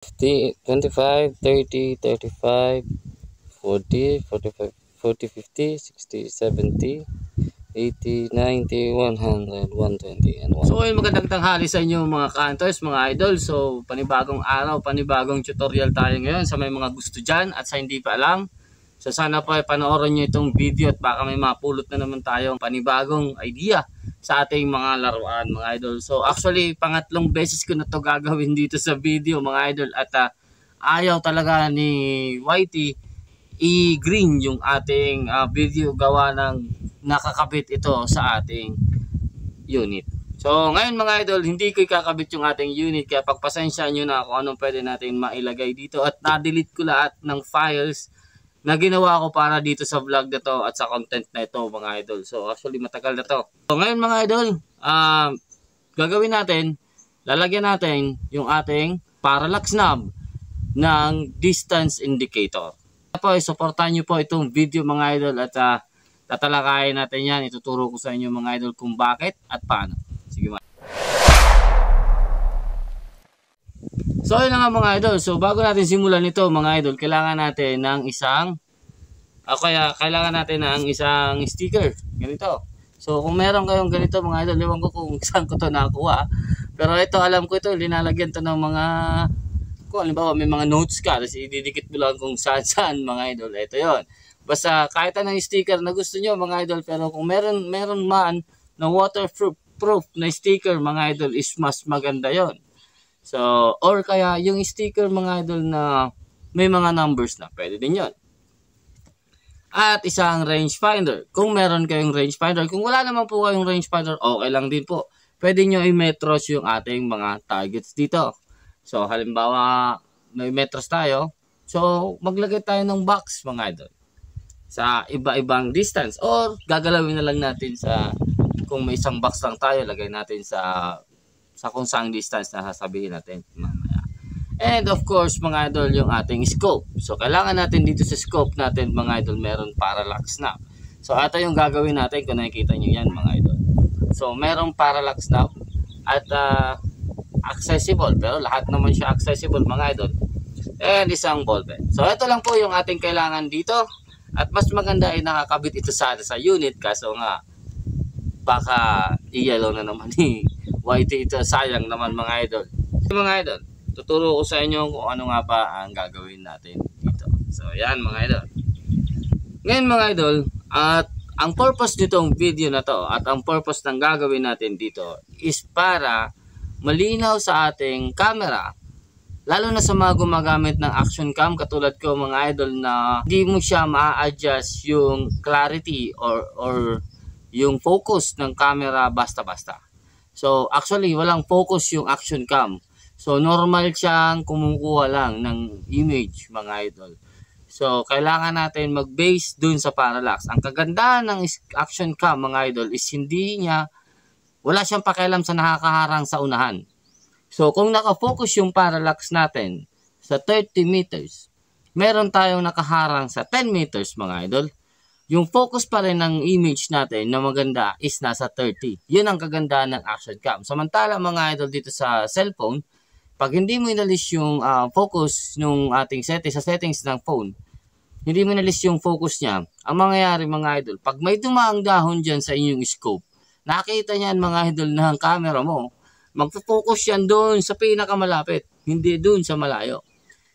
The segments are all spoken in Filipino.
25, 30, 35, 40, 45, 40, 50, 60, 70, 80, 90, 100, 120, and 1. So ayun, magandang tanghali sa inyo mga ka-hunters, mga idol. So panibagong araw, panibagong tutorial tayo ngayon sa may mga gusto dyan at sa hindi pa alam. So sana po ay panoorin nyo itong video at baka may mapulot na naman tayong panibagong idea sa ating mga laruan, mga idol. So actually pangatlong beses ko na to gagawin dito sa video, mga idol, at ayaw talaga ni Whitey i-green yung ating video gawa ng nakakabit ito sa ating unit. So ngayon mga idol, hindi ko ikakabit yung ating unit, kaya pagpasensya nyo na kung anong pwede natin mailagay dito, at na-delete ko lahat ng files na ginawa ko para dito sa vlog na to at sa content na ito, mga idol. So actually matagal na to. So ngayon mga idol, gagawin natin, lalagyan natin yung ating parallax knob ng distance indicator. Po, supportan nyo po itong video mga idol at tatalakayin natin yan. Ituturo ko sa inyo mga idol kung bakit at paano. Sige mga. So ayun na nga mga idol. So bago natin simulan ito mga idol, kailangan natin ng isang kailangan natin ng isang sticker. Ganito. So kung meron kayong ganito mga idol, ewan ko kung saan ko ito nakuha. Pero ito, alam ko ito, linalagyan to ng mga, kung halimbawa may mga notes ka, tapos ididikit mo lang kung saan mga idol. Ito yon. Basta kahit anong sticker na gusto nyo mga idol, pero kung meron man na waterproof na sticker mga idol, is mas maganda yon. So, or kaya yung sticker mga idol na may mga numbers na, pwede din yon. At isang rangefinder. Kung meron kayong rangefinder, kung wala naman po kayong rangefinder, okay lang din po. Pwede nyo i-metros yung ating mga targets dito. So, halimbawa, may metros tayo. So, maglagay tayo ng box mga idol sa iba-ibang distance. Or, gagalawin na lang natin sa, kung may isang box lang tayo, lagay natin sa kung saang distance na sasabihin natin mamaya. And of course mga idol, yung ating scope. So kailangan natin dito sa scope natin mga idol, meron parallax knob. So ito yung gagawin natin, kung nakikita nyo yan mga idol. So meron parallax knob at accessible, pero lahat naman siya accessible mga idol. And isang ball pen. So ito lang po yung ating kailangan dito. At mas maganda ay nakakabit ito sa unit, kaso nga baka i-yellow na naman ni Whitey ito, sayang naman mga idol. Mga idol, tuturo ko sa inyo kung ano nga ba ang gagawin natin dito. So yan mga idol. Ngayon mga idol, at ang purpose nitong video na to at ang purpose ng gagawin natin dito is para malinaw sa ating camera, lalo na sa mga gumagamit ng action cam katulad ko mga idol, na hindi mo siya ma-adjust yung clarity or yung focus ng camera basta-basta. So actually walang focus yung action cam. So normal siyang kumukuha lang ng image mga idol. So kailangan natin mag-base dun sa parallax. Ang kagandahan ng action cam mga idol is wala siyang pakialam sa nakakaharang sa unahan. So kung nakafocus yung parallax natin sa 30 meters, meron tayong nakaharang sa 10 meters mga idol. Yung focus pa rin ng image natin na maganda is nasa 30. Yun ang kagandahan ng action cam. Samantala mga idol, dito sa cellphone, pag hindi mo inalis yung focus ng ating settings ng phone, hindi mo inalis yung focus niya, ang mangyayari mga idol, pag may dumaang dahon dyan sa inyong scope, nakita niyan mga idol na ang camera mo, magpo-focus yan doon sa pinakamalapit, hindi doon sa malayo.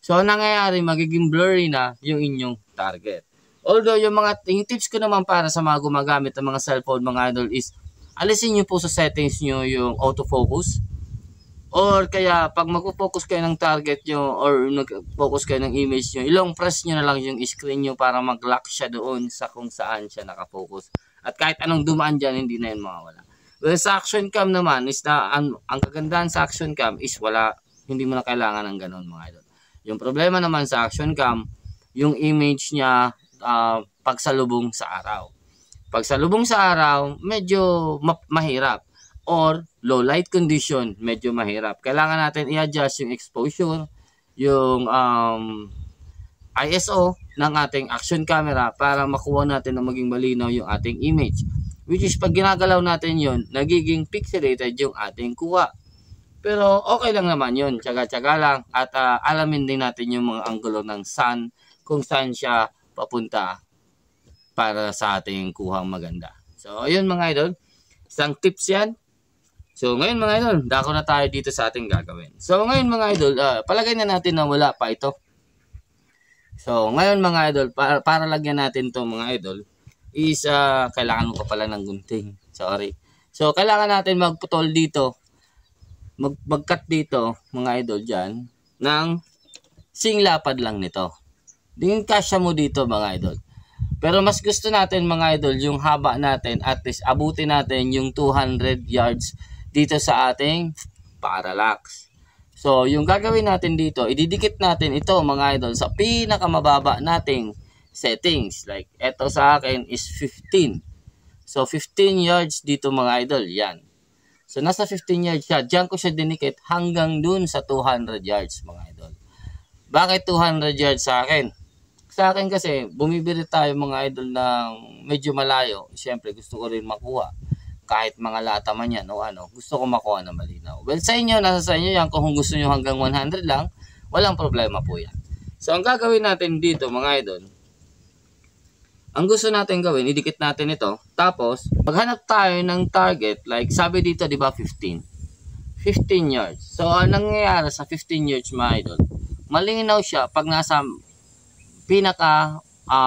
So ang nangyayari, magiging blurry na yung inyong target. Although yung tips ko naman para sa mga gumagamit ng mga cellphone mga idol is alisin nyo po sa settings nyo yung autofocus, or kaya pag magpo-focus kayo ng target nyo or nag-focus kayo ng image nyo, ilong press nyo na lang yung screen nyo para mag-lock siya doon sa kung saan siya nakafocus. At kahit anong dumaan dyan, hindi na yun mawawala. Well, sa action cam naman is ang kagandahan sa action cam is hindi mo na kailangan ng ganun mga idol. Yung problema naman sa action cam, yung image niya pagsalubong sa araw. Pagsalubong sa araw, medyo mahirap. Or low light condition, medyo mahirap. Kailangan natin i-adjust yung exposure, yung ISO ng ating action camera para makuha natin na maging malinaw yung ating image. Which is pag ginagalaw natin yon, nagiging pixelated yung ating kuha. Pero okay lang naman yun, tsaga-tsaga lang at alamin din natin yung mga anggulo ng sun kung saan siya papunta para sa ating kuhang maganda. So ayun mga idol, isang tips yan. So ngayon mga idol, dako na tayo dito sa ating gagawin. So ngayon mga idol, palagay na natin na wala pa ito. So ngayon mga idol, para lagyan natin to mga idol, is kailangan mo pa pala ng gunting. Sorry. So kailangan natin magputol dito, mag-cut dito mga idol dyan ng singlapad lang nito. Din kasya mo dito mga idol. Pero mas gusto natin mga idol yung haba natin, at least abutin natin yung 200 yards dito sa ating parallax. So yung gagawin natin dito, ididikit natin ito mga idol sa pinakamababa nating settings. Like ito sa akin is 15. So 15 yards dito mga idol, yan. So nasa 15 yards siya, diyan ko siya dinikit hanggang dun sa 200 yards mga idol. Bakit 200 yards sa akin? Sa akin kasi, bumibili tayo mga idol ng medyo malayo. Siyempre, gusto ko rin makuha. Kahit mga lata man yan o ano, gusto ko makuha na malinaw. Well, sa inyo, nasa sa inyo yan. Kung gusto nyo hanggang 100 lang, walang problema po yan. So, ang gagawin natin dito mga idol, ang gusto natin gawin, idikit natin ito. Tapos, maghanap tayo ng target. Like, sabi dito, di ba, 15. 15 yards. So, ang nangyayari sa 15 yards mga idol, malinaw siya pag nasa pinaka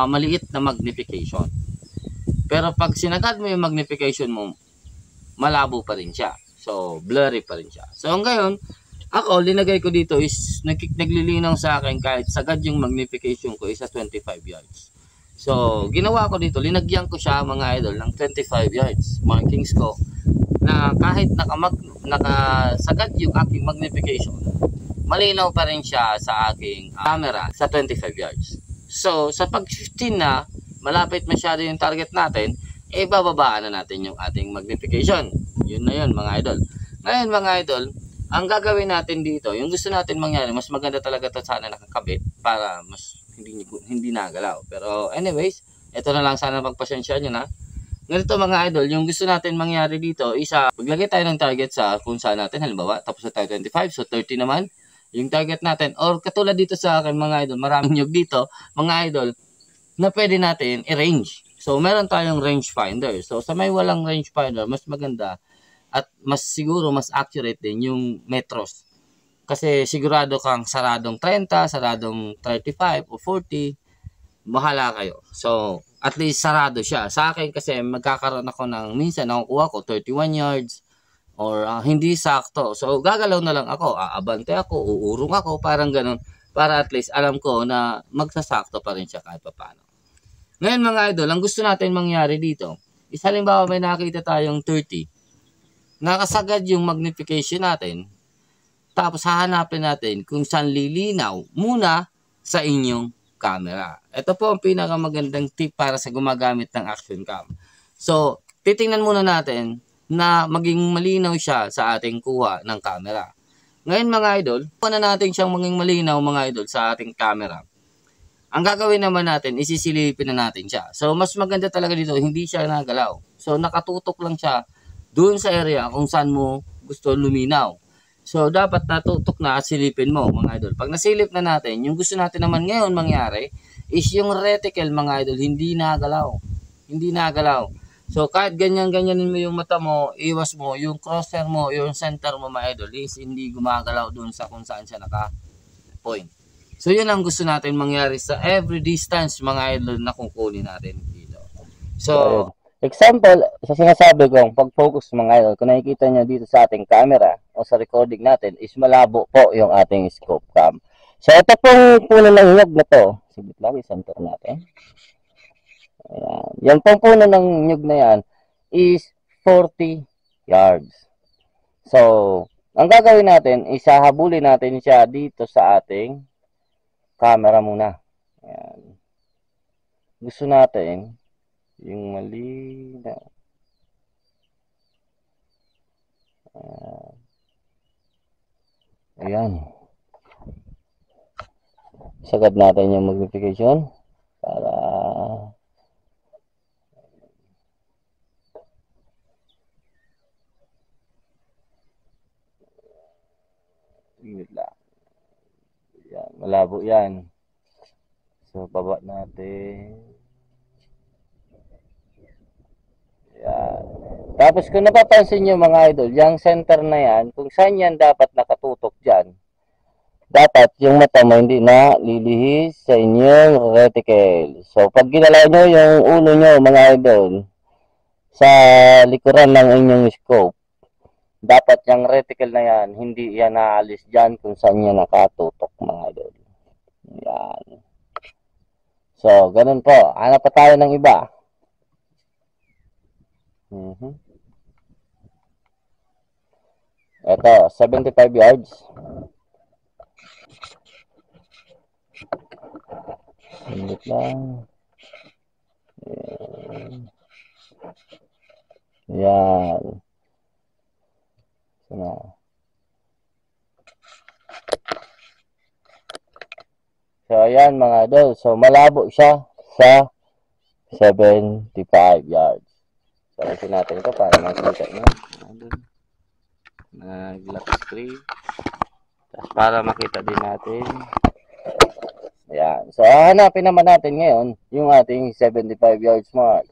maliit na magnification. Pero pag sinagad mo yung magnification mo, malabo pa rin siya. So, blurry pa rin siya. So, ngayon, ako, linagay ko dito is naglilinaw sa akin kahit sagad yung magnification ko is 25 yards. So, ginawa ko dito, linagyan ko siya mga idol ng 25 yards. Markings ko na kahit nakasagad yung aking magnification, malinaw pa rin siya sa aking camera sa 25 yards. So, sa pag 15 na, malapit masyado yung target natin, bababaan na natin yung ating magnification. Yun na yun mga idol. Ngayon mga idol, ang gagawin natin dito, yung gusto natin mangyari, mas maganda talaga ito sana nakakabit para mas hindi nagalaw. Pero anyways, ito na lang, sana pagpasensya nyo na. Ganito mga idol, yung gusto natin mangyari dito, paglagay tayo ng target sa kung saan natin, halimbawa, tapos na tayo 25, so 30 naman, yung target natin. Or katulad dito sa akin mga idol, maraming nyug dito, mga idol, na pwede natin i-range. So meron tayong range finder. So sa may walang range finder, mas maganda at mas siguro mas accurate din yung metros. Kasi sigurado kang saradong 30, saradong 35 o 40, bahala kayo. So, at least sarado siya. Sa akin kasi magkakaroon ako ng, minsan nakukuha ko 31 yards or hindi sakto. So, gagalaw na lang ako, aabante ako, uurong ako, parang ganun. Para at least alam ko na magsasakto pa rin siya kahit paano. Ngayon mga idol, ang gusto natin mangyari dito, is halimbawa may nakita tayong 30, nakasagad yung magnification natin, tapos hahanapin natin kung saan lilinaw muna sa inyong camera. Ito po ang pinakamagandang tip para sa gumagamit ng action cam. So, titingnan muna natin na maging malinaw siya sa ating kuha ng camera. Ngayon mga idol, na natin siyang maging malinaw mga idol sa ating camera. Ang gagawin naman natin, isisilipin na natin siya. So, mas maganda talaga dito, hindi siya nagalaw. So, nakatutok lang siya doon sa area kung saan mo gusto luminaw. So, dapat natutok na at silipin mo, mga idol. Pag nasilip na natin, yung gusto natin naman ngayon mangyari is yung reticle, mga idol, hindi nagalaw. Hindi nagalaw. So, kahit ganyan-ganyanin mo yung mata mo, iwas mo, yung crosshair mo, yung center mo, mga idol, is hindi gumagalaw doon sa kung saan siya naka-point. So, yun ang gusto natin mangyari sa every distance, mga idol, na kukunin natin dito. So, example, sa sinasabi kong pag-focus mga idol, kung nakikita nyo dito sa ating camera o sa recording natin is malabo po yung ating scope cam. So ito pong puno ng nyug na to. Sigit lang, center natin. Ayan. Yan pong puno ng nyug na yan is 40 yards. So, ang gagawin natin is hahabulin natin siya dito sa ating camera muna. Ayan. Gusto natin yung malinaw. Ayan. Sagad natin yung magnification para Malabo yan. So, baba natin. Yan. Tapos kung napapansin nyo mga idol, yung center na yan, kung saan yan dapat nakatutok dyan, dapat yung mata mo hindi na lilihis sa inyong reticle. So, pag ginalaw nyo yung ulo nyo mga idol, sa likuran ng inyong scope, dapat yung reticle na yan, hindi yan naalis dyan kung saan yan nakatutok mga idol. Yan. So, ganun po. Hanap pa tayo ng iba. Ito, 75 yards. Sundot lang. Yan. Sana. So, ayan mga idol. So, malabo siya sa 75 yards. So, ayusin natin ito para makita nyo. Nag-lock screen. Tapos para makita din natin. Ayan. So, hanapin naman natin ngayon yung ating 75 yards mark.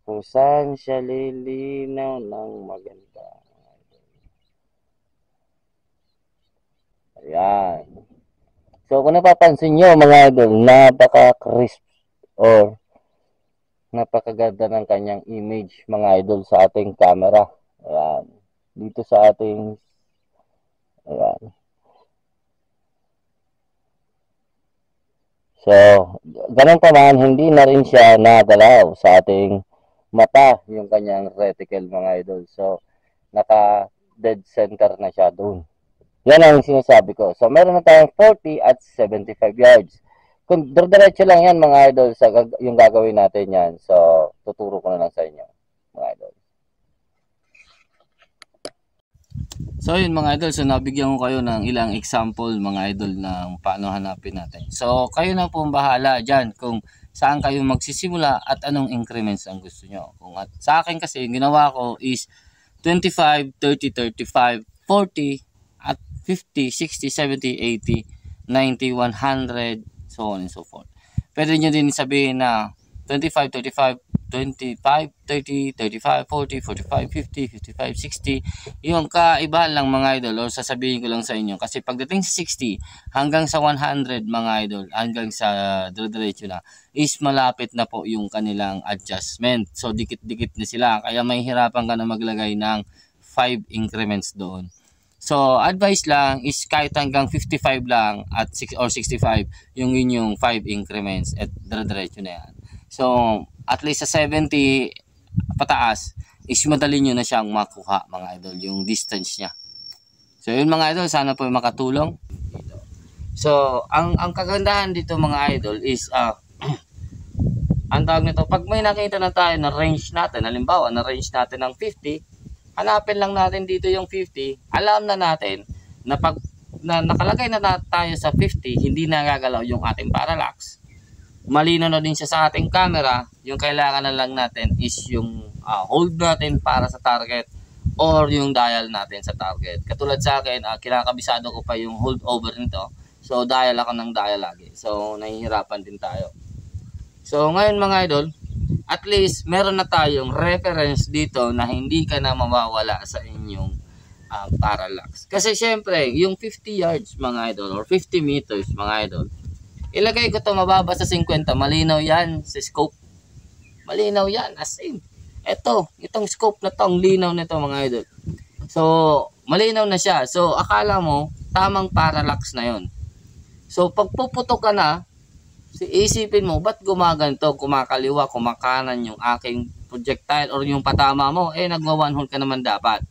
Kung saan siya lilinaw ng maganda. Ayan. So, kung napapansin nyo mga idol, napaka-crisp or napakaganda ng kanyang image mga idol sa ating camera. Ayan. Dito sa ating ayan. So, ganun pa man, hindi na rin siya nagalaw sa ating mata yung kanyang reticle mga idol. So, naka dead center na siya doon. Yan ang sinasabi ko. So, meron na tayong 40 at 75 yards. Kung diretso lang yan mga idol sa yung gagawin natin yan. So, tuturo ko na lang sa inyo mga idol. So, yun mga idol. So, nabigyan ko kayo ng ilang example mga idol ng paano hanapin natin. So, kayo na po bahala dyan kung saan kayo magsisimula at anong increments ang gusto nyo. Kung at sa akin kasi, yung ginawa ko is 25, 30, 35, 40, at 50, 60, 70, 80, 90, 100, so on and so forth. Pwede nyo din sabihin na 25, 35, 25, 30, 35, 40, 45, 50, 55, 60. Yung kaibahan lang mga idol, o sasabihin ko lang sa inyo. Kasi pagdating sa 60 hanggang sa 100 mga idol, hanggang sa dire-diretso na, is malapit na po yung kanilang adjustment. So dikit-dikit na sila. Kaya may hirapan ka na maglagay ng 5 increments doon. So, advice lang is kahit hanggang 55 lang at 6 or 65 yung inyong 5 increments at dire-diretso na yan. So, at least sa 70 pataas is madali nyo na siyang makuha mga idol, yung distance niya. So, yun mga idol, sana po makatulong. So, ang kagandahan dito mga idol is ang tawag nito, pag may nakita na tayo na range natin, halimbawa na range natin ng 50, hanapin lang natin dito yung 50, alam na natin na pag nakalagay na tayo sa 50, hindi na gagalaw yung ating parallax. Malinaw na din siya sa ating camera, yung kailangan na lang natin is yung hold natin para sa target or yung dial natin sa target. Katulad sa akin, kinakabisado ko pa yung hold over nito. So, dial ako ng dial lagi. So, nahihirapan din tayo. So, ngayon mga idol, at least meron na tayong reference dito na hindi ka na mawawala sa inyong parallax. Kasi syempre, yung 50 yards mga idol or 50 meters mga idol, ilagay ko to mababa sa 50, malinaw yan sa scope. Malinaw yan, as in. Itong scope na to, ang linaw nito mga idol. So, malinaw na siya. So, akala mo, tamang parallax na yon. So, pag puputok ka na, isipin mo, ba't gumaganto, kumakaliwa, kumakanan yung aking projectile or yung patama mo, nagwa one hole ka naman dapat.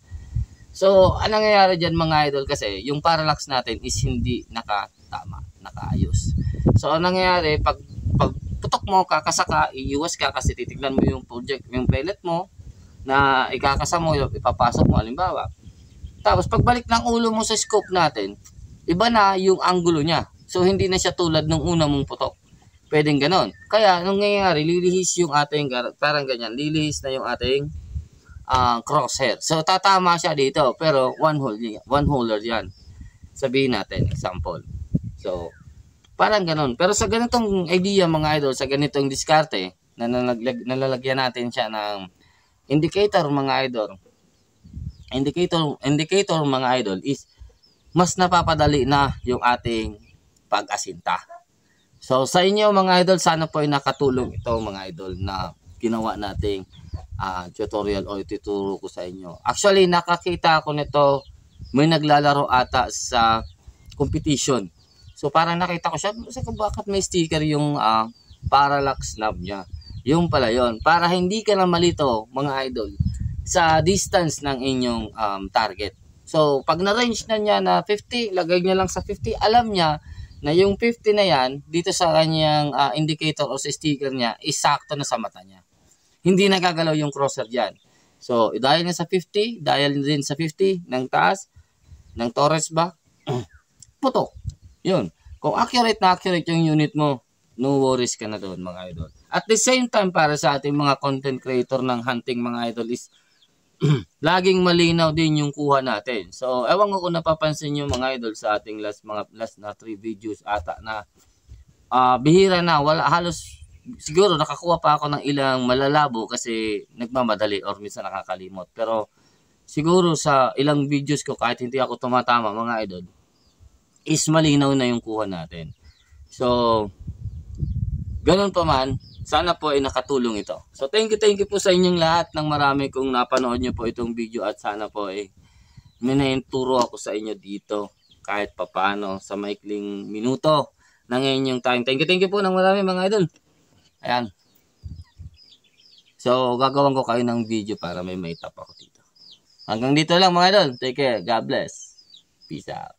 So, anong nangyayari dyan mga idol kasi, yung parallax natin is hindi nakatama, nakaayos. So, anong nangyayari, pag putok mo, kakasaka, iiwas ka kasi titignan mo yung yung pellet mo, na ikakasa mo, ipapasok mo, halimbawa. Tapos, pagbalik ng ulo mo sa scope natin, iba na yung angulo niya. So, hindi na siya tulad ng una mong putok. Pwedeng ganon. Kaya, anong nangyayari, lilihis yung ating, parang ganyan, lilihis na yung ating crosshair. So, tatama siya dito, pero one holer yan. Sabihin natin, example. So, Parang ganon. Pero sa ganitong idea mga idol, sa ganitong diskarte, na nalalagyan natin siya ng indicator mga idol. Indicator mga idol is mas napapadali na yung ating pag-asinta. So sa inyo mga idol, sana po ay nakatulong ito mga idol na ginawa nating tutorial o ituturo ko sa inyo. Actually nakakita ako nito, may naglalaro ata sa competition. So parang nakita ko siya, bakit may sticker yung parallax knob niya. Yung pala yon, para hindi ka na malito mga idol sa distance ng inyong target. So pag na-range na niya na 50, lagay niya lang sa 50, alam niya na yung 50 na yan dito sa kanyang indicator o sa sticker niya, isakto na sa mata niya. Hindi nagagalaw yung crosser diyan. So dial niya sa 50, dial din sa 50 ng taas ng torus ba? Putok. Yun. Kung accurate na accurate yung unit mo, no worries ka na doon mga idol. At the same time, para sa ating mga content creator ng hunting mga idol is laging malinaw din yung kuha natin. So, ewan ko kung napapansin nyo mga idol sa ating last na 3 videos ata na bihira na, wala halos, siguro nakakuha pa ako ng ilang malalabo kasi nagmamadali or minsan nakakalimot. Pero siguro sa ilang videos ko kahit hindi ako tumatama mga idol, is malinaw na yung kuha natin. So, ganun pa man, sana po ay nakatulong ito. So, thank you po sa inyong lahat ng marami kung napanood nyo po itong video at sana po ay may naituro ako sa inyo dito kahit papano sa maikling minuto ng inyong time. Thank you po ng marami mga idol. Ayan. So, gagawin ko kayo ng video para may maitap ako dito. Hanggang dito lang mga idol. Take care. God bless. Peace out.